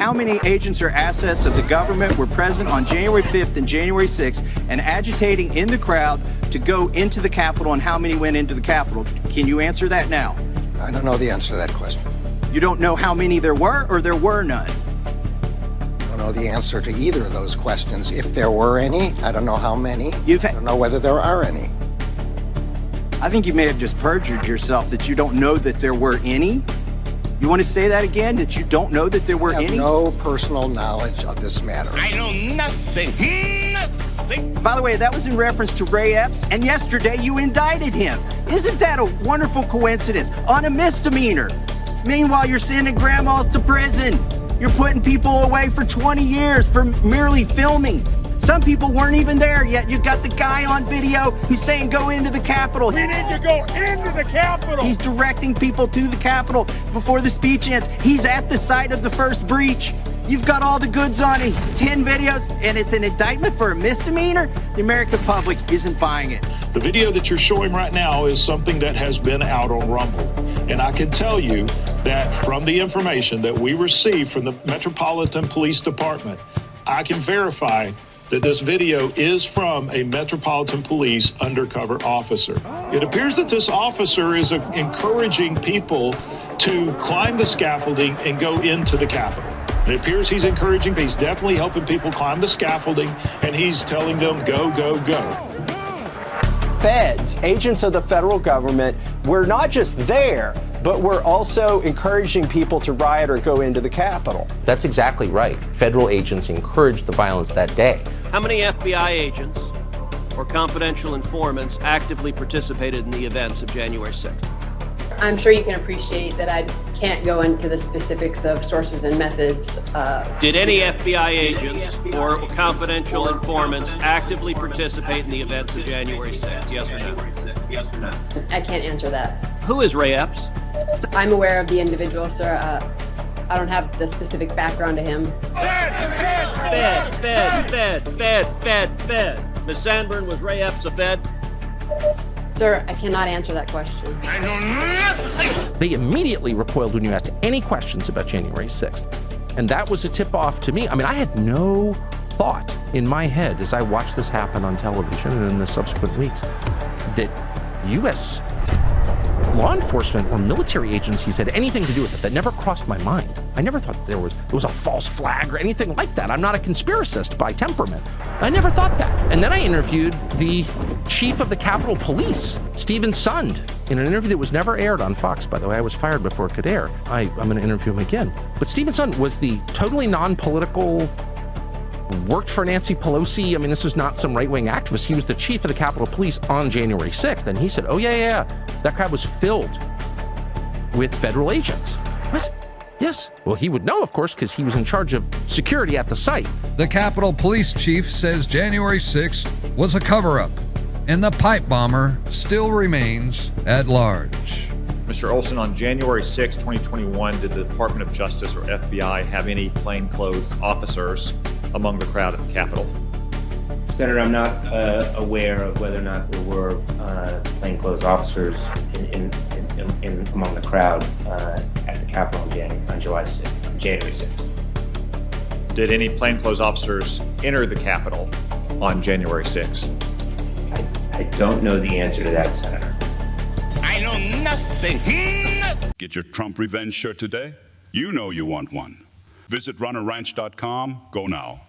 how many agents or assets of the government were present on January 5th and January 6th and agitating in the crowd to go into the Capitol, and how many went into the Capitol? Can you answer that now? I don't know the answer to that question. You don't know how many there were, or there were none? I don't know the answer to either of those questions. If there were any, I don't know how many. I don't know whether there are any. I think you may have just perjured yourself that you don't know that there were any. You want to say that again, that you don't know that there were any? I have no personal knowledge of this matter. I know nothing. Nothing. By the way, that was in reference to Ray Epps, and yesterday you indicted him. Isn't that a wonderful coincidence? On a misdemeanor. Meanwhile, you're sending grandmas to prison. You're putting people away for 20 years for merely filming. Some people weren't even there yet. You got the guy on video who's saying go into the Capitol. We need to go into the Capitol. He's directing people to the Capitol before the speech ends. He's at the site of the first breach. You've got all the goods on him, 10 videos, and it's an indictment for a misdemeanor? The American public isn't buying it. The video that you're showing right now is something that has been out on Rumble. And I can tell you that from the information that we received from the Metropolitan Police Department, I can verify that this video is from a Metropolitan Police undercover officer. It appears that this officer is encouraging people to climb the scaffolding and go into the Capitol. It appears he's encouraging, he's definitely helping people climb the scaffolding, and he's telling them, go, go, go. Feds, agents of the federal government, were not just there, but we're also encouraging people to riot or go into the Capitol. That's exactly right. Federal agents encouraged the violence that day. How many FBI agents or confidential informants actively participated in the events of January 6th? I'm sure you can appreciate that I can't go into the specifics of sources and methods. Did any FBI agents or confidential informants actively participate in the events of January 6th? Yes or no? I can't answer that. Who is Ray Epps? I'm aware of the individual, sir. I don't have the specific background to him. Fed. Ms. Sandburn, was Ray Epps a Fed? Sir, I cannot answer that question. I know nothing. They immediately recoiled when you asked any questions about January 6th. And that was a tip-off to me. I mean, I had no thought in my head as I watched this happen on television and in the subsequent weeks that U.S. law enforcement or military agencies had anything to do with it. That never crossed my mind. I never thought there was a false flag or anything like that. I'm not a conspiracist by temperament. I never thought that. And then I interviewed the chief of the Capitol Police, Stephen Sund, in an interview that was never aired on Fox, by the way. I was fired before it could air. I'm going to interview him again. But Stephen Sund was the totally non-political, worked for Nancy Pelosi. I mean, this was not some right-wing activist. He was the chief of the Capitol Police on January 6th. And he said, oh, yeah. That crowd was filled with federal agents. What? Yes. Well, he would know, of course, because he was in charge of security at the site. The Capitol Police Chief says January 6th was a cover-up, and the pipe bomber still remains at large. Mr. Olson, on January 6, 2021, did the Department of Justice or FBI have any plainclothes officers among the crowd at the Capitol? Senator, I'm not aware of whether or not there were plainclothes officers in among the crowd at the Capitol on January 6th. Did any plainclothes officers enter the Capitol on January 6th? I don't know the answer to that, Senator. I know nothing. Get your Trump revenge shirt today? You know you want one. Visit runnerranch.com. Go now.